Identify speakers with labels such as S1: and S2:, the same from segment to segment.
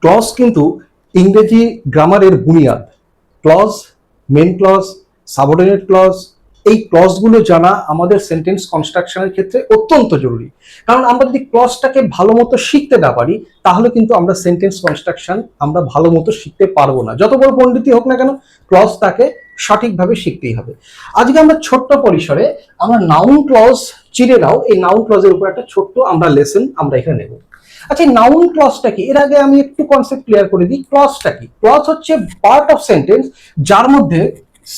S1: Clause কিন্তু ইংরেজি গ্রামারের বুনিয়াদ। Clause, main clause, subordinate clause, এই ক্লজগুলো জানা আমাদের সেন্টেন্স কনস্ট্রাকশনের ক্ষেত্রে অত্যন্ত জরুরি। কারণ আমরা যদি ক্লজটাকে ভালো মতো শিখতে না পারি তাহলে কিন্তু আমরা সেন্টেন্স কনস্ট্রাকশন আমরা ভালো মতো শিখতে পারবো না। যত বড় পণ্ডিতই হোক না কেন, ক্লজ তাকে সঠিকভাবে শিখতেই হবে। আজকে আমরা ছোট্ট পরিসরে আমরা নাউন ক্লজ চিনে নাও, এই নাউন ক্লজের উপর একটা ছোট্ট আমরা লেসন আমরা এখানে নেব। আচ্ছা, নাউন ক্লজটা কি? এর আগে আমি একটু কনসেপ্ট ক্লিয়ার করে দিই। ক্লজটা কি? ক্লজ হচ্ছে পার্ট অফ সেন্টেন্স যার মধ্যে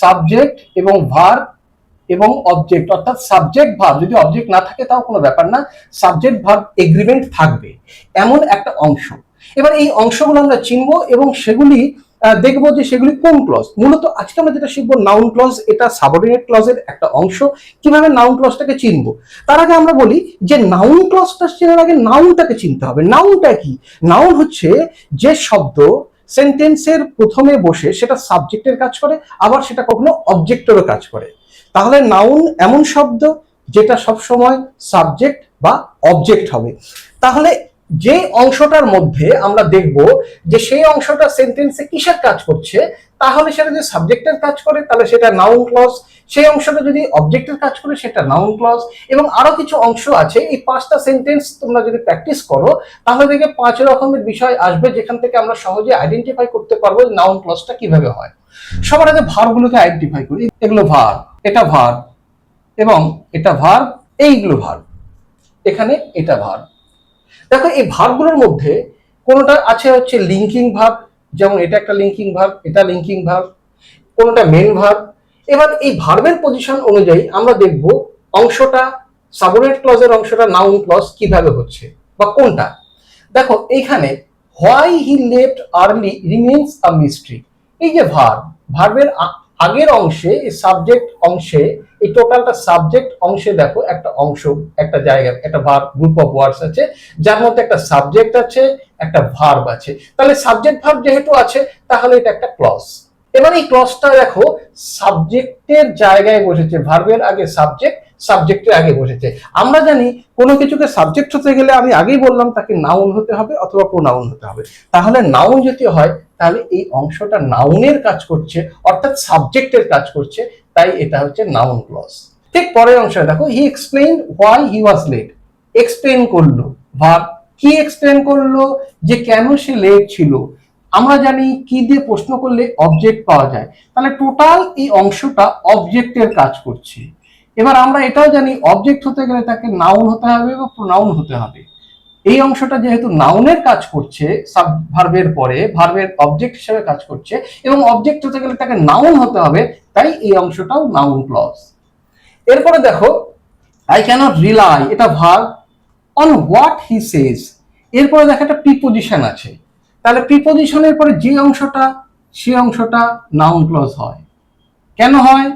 S1: সাবজেক্ট এবং ভার্ব এবং অবজেক্ট, অর্থাৎ সাবজেক্ট ভার্ব, যদি অবজেক্ট না থাকে তাও কোনো ব্যাপার না, সাবজেক্ট ভার্ব এগ্রিমেন্ট থাকবে এমন একটা অংশ। এবার এই অংশগুলো আমরা চিনবো এবং সেগুলি দেখবো যে সেগুলি কোন ক্লজ। মূলত আজকে আমরা যেটা শিখবো নাউন ক্লজ, এটা সাবঅর্ডিনেট ক্লজের একটা অংশ। কিভাবে নাউন ক্লজটাকে চিনবো? তার আগে আমরা বলি যে নাউন ক্লজটা চেনার আগে নাউনটাকে চিনতে হবে। নাউনটা কি? নাউন হচ্ছে যে শব্দ সেন্টেন্সের প্রথমে বসে সেটা সাবজেক্টের কাজ করে, আবার সেটা কখনো অবজেক্টেরও কাজ করে। তাহলে নাউন এমন শব্দ যেটা সবসময় সাবজেক্ট বা অবজেক্ট হবে। তাহলে যে অংশটার মধ্যে আমরা দেখব যে সেই অংশটা সেন্টেন্সে কিসের কাজ করছে, তাহলে সেটা যদি সাবজেক্টের কাজ করে তাহলে সেটা নাউন ক্লজ, সেই অংশটা যদি অবজেক্টের কাজ করে সেটা নাউন ক্লজ। এবং আরো কিছু অংশ আছে, এই 5টা সেন্টেন্স তোমরা যদি প্র্যাকটিস করো তাহলে দেখে 5 রকমের বিষয় আসবে যেখান থেকে আমরা সহজে আইডেন্টিফাই করতে পারবো নাউন ক্লজটা কিভাবে হয়। সবার আগে ভার্বগুলোকে আইডেন্টিফাই করি। এগুলো ভার্ব, এটা ভার্ব এবং এটা ভার্ব, এইগুলো ভার্ব, এখানে এটা ভার্ব। দেখো এই ভার্বগুলোর মধ্যে কোনটা আছে হচ্ছে লিঙ্কিং ভার্ব, যেমন এটা একটা লিঙ্কিং ভার্ব, এটা লিঙ্কিং ভার্ব, কোনটা মেন ভার্ব। এবার এই ভার্বের পজিশন অনুযায়ী আমরা দেখব অংশটা সাবঅর্ডিনেট ক্লজের অংশটা নাউন ক্লজ কিভাবে হচ্ছে বা কোনটা। দেখো এইখানে why he left early remains a mystery. এই যে ভার্ব, ভার্বের আগের অংশে এই সাবজেক্ট অংশে, এই টোটালটা সাবজেক্ট অংশে দেখো একটা অংশ, একটা জায়গা, একটা ভার্ব, গ্রুপ অফ ওয়ার্ডস আছে যার মধ্যে একটা সাবজেক্ট আছে, একটা ভার্ব আছে। তাহলে সাবজেক্ট ভার্ব যেহেতু আছে তাহলে এটা একটা ক্লজ। এবার এই ক্লজটা দেখো সাবজেক্টের জায়গায় বসেছে, ভার্বের আগে সাবজেক্ট, সাবজেক্টের আগে বসেছে। আমরা জানি কোনো কিছুকে সাবজেক্ট হতে গেলে আমি আগেই বললাম তাকে নাউন হতে হবে অথবা প্রোনাউন হতে হবে। তাহলে নাউন যদি হয় তাহলে এই অংশটা নাউনের কাজ করছে, অর্থাৎ সাবজেক্টের কাজ করছে, তাই এটা হচ্ছে নাউন ক্লজ। ঠিক পরের অংশে দেখো he explained why he was late. Explain করলো ভার্ব, কি এক্সপ্লেইন করলো? যে কেন সে লেট ছিল। আমরা জানি কি দিয়ে প্রশ্ন করলে অবজেক্ট পাওয়া যায়, তাহলে টোটাল এই অংশটা অবজেক্টের কাজ করছে। এবার আমরা এটাও জানি অবজেক্ট হতে গেলে তাকে নাউন হতে হবে বা প্রোনাউন হতে হবে। এই অংশটা যেহেতু নাউনের কাজ করছে, সাব ভার্বের পরে ভার্বের অবজেক্ট হিসেবে কাজ করছে এবং অবজেক্ট হতে গেলে তাকে নাউন হতে হবে, তাই এই অংশটাও নাউন ক্লজ। এরপরে দেখো আই ক্যানট রিলাই, এটা verb, on what he says. এরপরে দেখো একটা প্রিপোজিশন আছে, তাহলে প্রিপোজিশনের পরে যে অংশটা সেই অংশটা নাউন ক্লজ হয়। কেন হয়?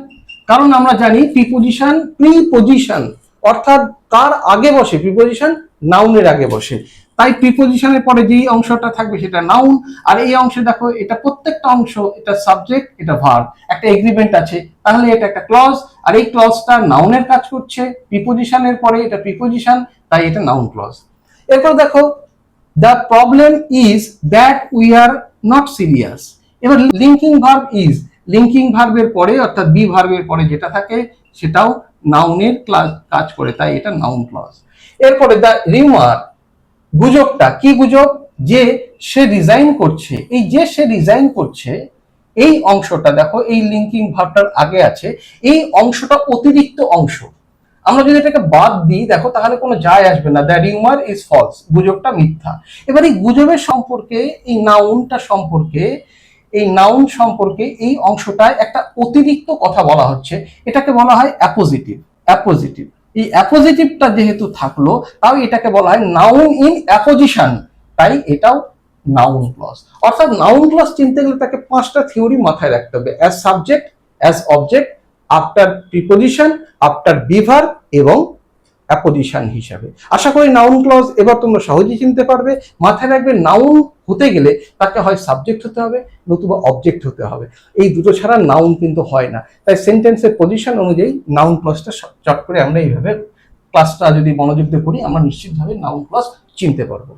S1: কারণ আমরা জানি প্রিপোজিশন অর্থাৎ কার আগে বসে, প্রিপোজিশন নাউনের আগে বসে, তাই প্রিপোজিশনের পরে যেই অংশটা থাকবে সেটা নাউন। আর এই অংশে দেখো এটা প্রত্যেকটা অংশ, এটা সাবজেক্ট, এটা ভার্ব, একটা এগ্রিমেন্ট আছে, তাহলে এটা একটা ক্লজ। আর এই ক্লজটা নাউনের কাজ করছে, প্রিপোজিশনের পরে এটা প্রিপোজিশন, তাই এটা নাউন ক্লজ। এরপর দেখো the problem is that we are not serious. এবার লিঙ্কিং ভার্ব ইজ, লিঙ্কিং ভার্বের পরে অর্থাৎ বি ভার্বের পরে যেটা থাকে সেটাও নাউনের কাজ করে, তাই এটা নাউন ক্লজ। এরপরে দ্য রিউমার, গুজবটা, কি গুজব? যে সে রিজাইন করছে। এই যে সে রিজাইন করছে এই অংশটা দেখো এই লিঙ্কিং ভার্বটার আগে আছে, এই অংশটা অতিরিক্ত অংশ। আমরা যদি এটাকে বাদ দিই দেখো তাহলে কোনো যায় আসবে না, দ্য রিউমার ইজ ফলস, গুজবটা মিথ্যা। এবার এই গুজবের সম্পর্কে, এই নাউনটা সম্পর্কে, এই নাউন সম্পর্কে এই অংশটায় একটা অতিরিক্ত কথা বলা হচ্ছে, এটাকে বলা হয় অ্যাপোজিটিভ। অ্যাপোজিটিভ, এই অ্যাপোজিটিভটা যেহেতু থাকলো তাও এটাকে বলা হয় নাউন ইন অ্যাপোজিশন, তাই এটাও নাউন ক্লজ। অর্থাৎ নাউন ক্লজ চিনতে গেলে তাকে 5টা থিওরি মাথায় রাখতে হবে, as subject, as object, after preposition, after be verb এবং অ্যাপোজিশন হিসাবে। আশা করি নাউন ক্লজ এবার তোমরা সহজেই চিনতে পারবে। মাথায় রাখবে নাউন হতে গেলে তাকে হয় সাবজেক্ট হতে হবে নতুবা অবজেক্ট হতে হবে, এই দুটো ছাড়া নাউন কিন্তু হয় না। তাই সেন্টেন্সের পজিশন অনুযায়ী নাউন ক্লজটা চট করে আমরা এইভাবে ক্লাসটা যদি মনোযোগ দিয়ে পড়ি আমরা নিশ্চিতভাবে নাউন ক্লজ চিনতে পারবো।